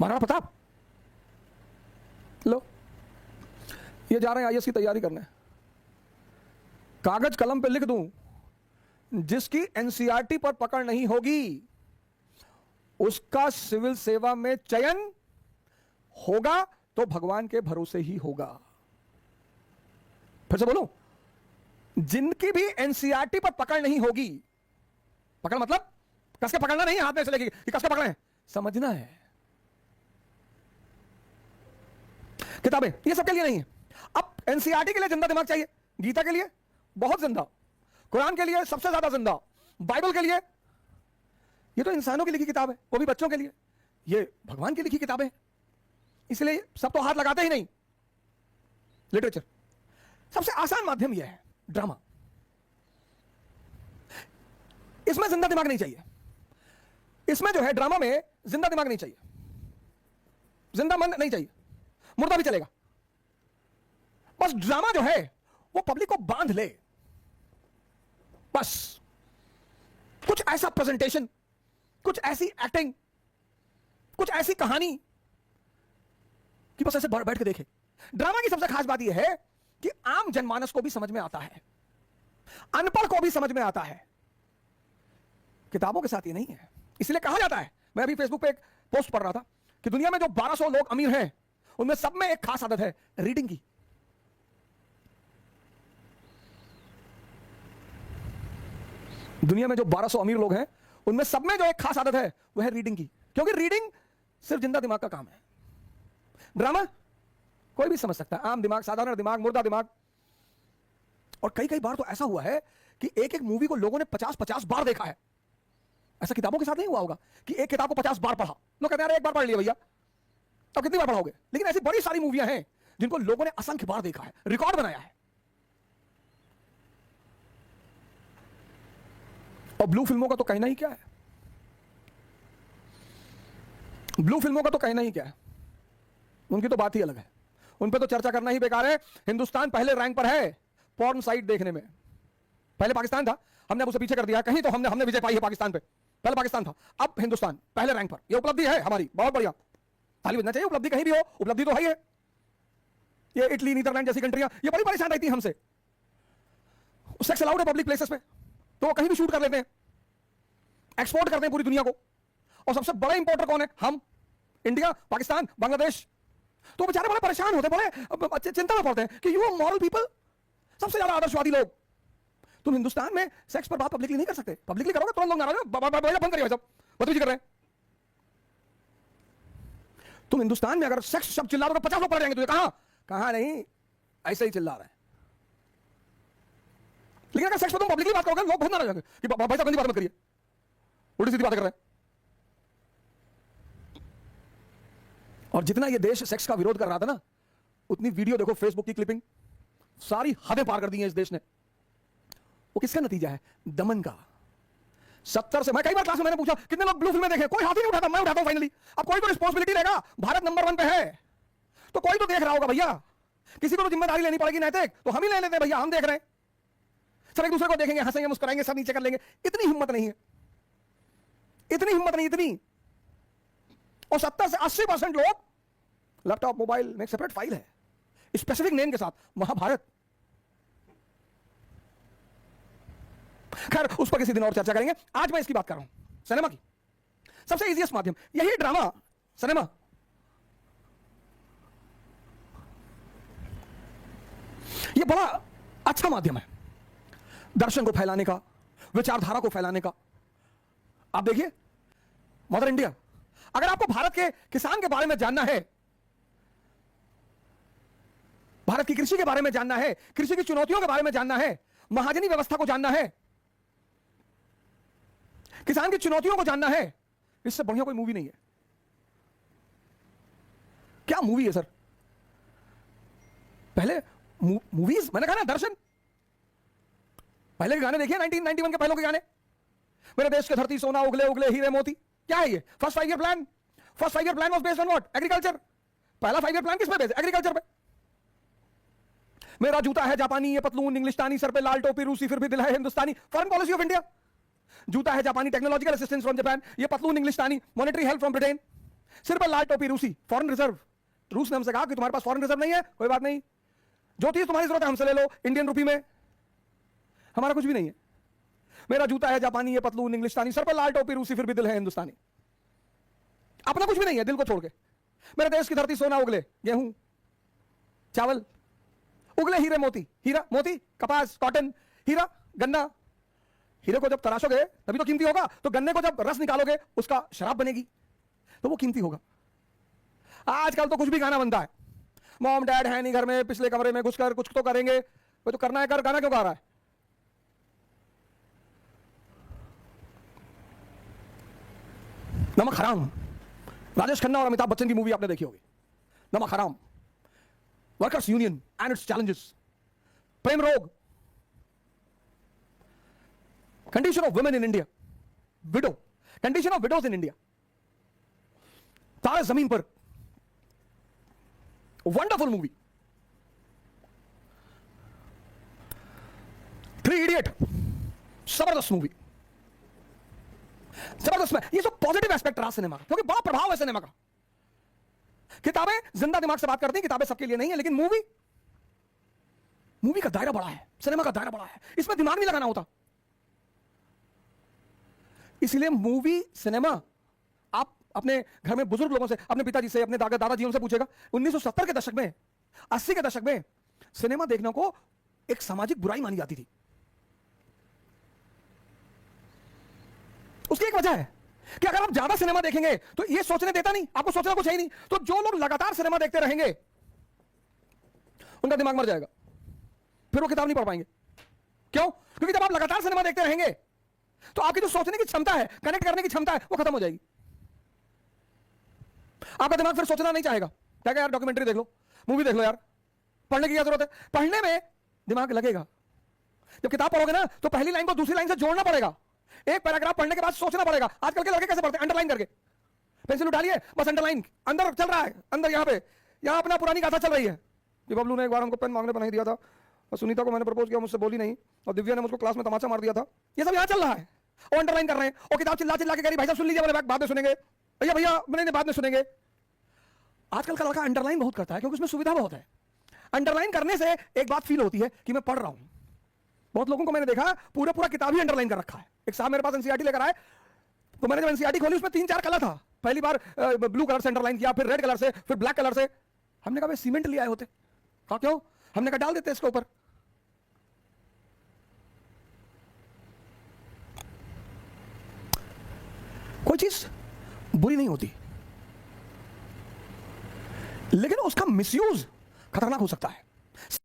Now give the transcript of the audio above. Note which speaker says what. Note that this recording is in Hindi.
Speaker 1: महाराणा प्रताप, लो ये जा रहे हैं आईएएस की तैयारी करने, कागज कलम पे लिख दूं, जिसकी एनसीईआरटी पर पकड़ नहीं होगी उसका सिविल सेवा में चयन होगा तो भगवान के भरोसे ही होगा। फिर से बोलूं, जिनकी भी एनसीईआरटी पर पकड़ नहीं होगी, पकड़ मतलब कस के पकड़ना नहीं, हाथ में चलेगी कि कस के पकड़े, समझना है। किताबें ये सबके लिए नहीं है। अब एनसीईआरटी के लिए जिंदा दिमाग चाहिए, गीता के लिए बहुत जिंदा, कुरान के लिए सबसे ज्यादा जिंदा, बाइबल के लिए, ये तो इंसानों की लिखी किताब है, वो भी बच्चों के लिए, ये भगवान की लिखी किताबें, इसलिए सब तो हाथ लगाते ही नहीं। लिटरेचर सबसे आसान माध्यम यह है, ड्रामा। इसमें जिंदा दिमाग नहीं चाहिए, इसमें जो है ड्रामा में जिंदा दिमाग नहीं चाहिए, जिंदा मन नहीं चाहिए, मुर्दा भी चलेगा। बस ड्रामा जो है वो पब्लिक को बांध ले, बस कुछ ऐसा प्रेजेंटेशन, कुछ ऐसी एक्टिंग, कुछ ऐसी कहानी कि बस ऐसे बैठ के देखे। ड्रामा की सबसे खास बात यह है कि आम जनमानस को भी समझ में आता है, अनपढ़ को भी समझ में आता है, किताबों के साथ ये नहीं है। इसलिए कहा जाता है, मैं अभी फेसबुक पे एक पोस्ट पढ़ रहा था कि दुनिया में जो 1200 लोग अमीर हैं उनमें सब में एक खास आदत है, रीडिंग की। दुनिया में जो 1200 अमीर लोग हैं उनमें सब में जो एक खास आदत है वह है रीडिंग की, क्योंकि रीडिंग सिर्फ जिंदा दिमाग का काम है। ड्रामा कोई भी समझ सकता है, आम दिमाग, साधारण दिमाग, मुर्दा दिमाग। और कई कई बार तो ऐसा हुआ है कि एक एक मूवी को लोगों ने 50-50 बार देखा है। ऐसा किताबों के साथ नहीं हुआ होगा कि एक किताब को 50 बार पढ़ा, लोग कहते हैं अरे एक बार पढ़ लिया भैया, तो कितनी बार पढ़ोगे। लेकिन ऐसी बड़ी सारी मूवियां हैं जिनको लोगों ने असंख्य बार देखा है, रिकॉर्ड बनाया है। और ब्लू फिल्मों का तो कहना ही क्या है, ब्लू फिल्मों का तो कहना ही क्या है, उनकी तो बात ही अलग है, उन पे तो चर्चा करना ही बेकार है। हिंदुस्तान पहले रैंक पर है पॉर्न साइट देखने में। पहले पाकिस्तान था, हमने उसे पीछे कर दिया, कहीं तो हमने विजय पाई है पाकिस्तान पे। पहले पाकिस्तान था, अब हिंदुस्तान पहले रैंक पर। यह उपलब्धि है हमारी, बहुत बढ़िया, ताली बजना चाहिए। उपलब्धि कहीं भी हो, उपलब्धि तो है ही है। ये इटली, नीदरलैंड जैसी कंट्रियां ये बड़ी परेशान रहती है हमसे, सेक्स अलाउड है पब्लिक प्लेसेस पे, तो वो कहीं भी शूट कर लेते हैं, एक्सपोर्ट करते हैं पूरी दुनिया को। और सबसे बड़ा इंपोर्टर कौन है? हम, इंडिया, पाकिस्तान, बांग्लादेश। तो बेचारे बड़े परेशान होते, बड़े चिंता में पड़ते हैं कि यू मॉरल पीपल, सबसे ज्यादा आदर्शवादी लोग, तुम हिंदुस्तान में सेक्स पर बात पब्लिकली नहीं कर सकते। पब्लिकली करोगे तुरंत लोग नाराज हैं, बंद करिए सब, बदतमीजी कर रहे हैं। तुम हिंदुस्तान में अगर सेक्स शब्द चिल्ला दो तो 50 लोग पड़ जाएंगे तुझे। कहां नहीं, ऐसे ही चिल्ला रहे हैं। लेकिन अगर सेक्स पर तुम पब्लिकली बात करोगे लोग बहुत नाराज होंगे कि भाई साहब गंदी बात मत करिए, उल्टी सीधी बातें कर रहे हैं। और जितना ये देश सेक्स का विरोध कर रहा था ना, उतनी वीडियो देखो, फेसबुक की क्लिपिंग, सारी हदें पार कर दी हैं इस देश ने। वो किसका नतीजा है? दमन का। 70 से, मैं कई बार क्लास में मैंने पूछा कितने लोग ब्लू फिल्में देखे, कोई हाथ ही नहीं उठाता, मैं उठाता हूं फाइनली। अब कोई तो रिस्पांसिबिलिटी लेगा, भारत नंबर 1 पे है तो कोई तो देख रहा होगा भैया, किसी को तो जिम्मेदारी लेनी पड़ेगी नैतिक, तो हम ही ले लेते हैं भैया, हम देख रहे हैं, सब एक दूसरे को देखेंगे, हंसेंगे, मुस्कुराएंगे, सब नीचे कर लेंगे। इतनी हिम्मत नहीं है, इतनी हिम्मत नहीं, इतनी। और 70 से 80% लोग लैपटॉप, मोबाइल में एक सेपरेट फाइल है स्पेसिफिक नेम के साथ, महाभारत। खैर उस पर किसी दिन और चर्चा करेंगे। आज मैं इसकी बात कर रहा हूं, सिनेमा की। सबसे इजीएस्ट माध्यम यही ड्रामा, सिनेमा। यह बड़ा अच्छा माध्यम है दर्शन को फैलाने का, विचारधारा को फैलाने का। आप देखिए मदर इंडिया, अगर आपको भारत के किसान के बारे में जानना है, भारत की कृषि के बारे में जानना है, कृषि की चुनौतियों के बारे में जानना है, महाजनी व्यवस्था को जानना है, किसान की चुनौतियों को जानना है, इससे बढ़िया कोई मूवी नहीं है। क्या मूवी है सर? पहले मूवीज, मैंने कहा ना, दर्शन। पहले के गाने देखिए, 1991 के पहले के गाने, मेरे देश की धरती सोना उगले उगले हीरे मोती। क्या है ये? First 5 year plan. First 5 year plan was based on what? Agriculture. पहला 5 ईयर प्लान किस पे बेस्ड? एग्रीकल्चर पे। मेरा जूता है जापानी, ये पतलून इंग्लिस्तानी, सर पे लाल टोपी रूसी, फिर भी दिल है हिंदुस्तानी। फॉरेन पॉलिसी ऑफ इंडिया, जूता है जापानी, टेक्नोलॉजिकल असिस्टेंस फ्रॉम जापान, ये पतलून इंग्लिस्तानी, मॉनेटरी हेल्प फ्रॉम ब्रिटेन। सिर पर लाल टोपी, रूसी, फॉरेन रिजर्व। रूस ने हमसे कहा कि तुम्हारे पास फॉरेन रिजर्व नहीं है, कोई बात नहीं, जो चीज तुम्हारी जरूरत है हमसे ले लो, इंडियन रुपी में। हमारा कुछ भी नहीं है, मेरा जूता है जापानी, है पतलून इंग्लिस्तानी, सर पर लाल टोपी रूसी, फिर भी दिल है हिंदुस्तानी। अपना कुछ भी नहीं है दिल को छोड़ के। मेरे देश की धरती सोना उगले, गेहूं, चावल, उगले हीरे मोती, हीरा मोती, कपास, कॉटन, हीरा, गन्ना। हीरे को जब तराशोगे तभी तो कीमती होगा, तो गन्ने को जब रस निकालोगे उसका शराब बनेगी, तो वो कीमती होगा। आजकल तो कुछ भी गाना बनता है, मॉम डैड है नहीं घर में, पिछले कमरे में घुसकर कुछ तो करेंगे, वो तो करना है कर, गाना क्यों गा रहा है? नमक हराम, राजेश खन्ना और अमिताभ बच्चन की मूवी आपने देखी होगी, Namak Haraam, workers union and its challenges, Prem Rog, condition of women in India, widow, condition of widows in India, Taare Zameen Par, wonderful movie, Three Idiot, जबरदस्त मूवी, जबरदस्त में ये सब पॉजिटिव एस्पेक्ट रहा सिनेमा का, क्योंकि बड़ा प्रभाव है सिनेमा का। किताबें जिंदा दिमाग से बात करती हैं, किताबें सबके लिए नहीं है, लेकिन मूवी का दायरा बड़ा है, सिनेमा का दायरा बड़ा है, इसमें दिमाग नहीं लगाना होता। इसलिए मूवी सिनेमा, आप अपने घर में बुजुर्ग लोगों से, अपने पिताजी से, अपने दादाजी से पूछेगा, 1970 के दशक में, 80 के दशक में सिनेमा देखने को एक सामाजिक बुराई मानी जाती थी। उसकी एक वजह है कि अगर आप ज्यादा सिनेमा देखेंगे तो ये सोचने देता नहीं, आपको सोचना कुछ है ही नहीं, तो जो लोग लगातार सिनेमा देखते रहेंगे उनका दिमाग मर जाएगा, फिर वो किताब नहीं पढ़ पाएंगे। क्यों? क्योंकि जब आप लगातार सिनेमा देखते रहेंगे तो आपकी जो सोचने की क्षमता है, कनेक्ट करने की क्षमता है, वो खत्म हो जाएगी। आपका दिमाग फिर सोचना नहीं चाहेगा, क्या यार डॉक्यूमेंट्री देख लो, मूवी देख लो यार, पढ़ने की क्या जरूरत है? पढ़ने में दिमाग लगेगा। जब किताब पढ़ोगे ना तो पहली लाइन को दूसरी लाइन से जोड़ना पड़ेगा, एक पैराग्राफ पढ़ने के बाद सोचना पड़ेगा। आजकल के लड़के कैसे पढ़ते हैं? अंडरलाइन करके, पेंसिल उठालिए बस अंडरलाइन, अंदर चल रहा है, अंदर यहां अपना पुरानी गाथा चल रही है कि बबलू ने एक बार हमको पेन मांगने पर नहीं दिया था, और सुनीता को मैंने प्रपोज किया, मुझसे बोली नहीं, और दिव्या ने मुझको क्लास में तमाचा मार दिया था। ये सब यहां चल रहा है, और अंडरलाइन कर रहे हैं, और किताब चिल्ला चिल्ला के कह रही भाई साहब सुन लीजिए, बोले बाद में सुनेंगे, भैया भैया मैंने बाद में सुनेंगे। आजकल का लड़का अंडरलाइन बहुत करता है क्योंकि उसमें सुविधा बहुत है। अंडरलाइन करने से एक बात फील होती है कि मैं पढ़ रहा हूं। बहुत लोगों को मैंने देखा पूरा किताब ही अंडरलाइन कर रखा है। एक साहब मेरे पास एनसीईआरटी लेकर आए, तो मैंने जब एनसीईआरटी खोली उसमें 3-4 कलर था। पहली बार ब्लू कलर से अंडरलाइन किया, फिर रेड कलर से, फिर ब्लैक कलर से। हमने कहा सीमेंट ले आए होते। कहा क्यों? हमने कहा डाल देते इसके ऊपर। कोई चीज बुरी नहीं होती, लेकिन उसका मिसयूज खतरनाक हो सकता है।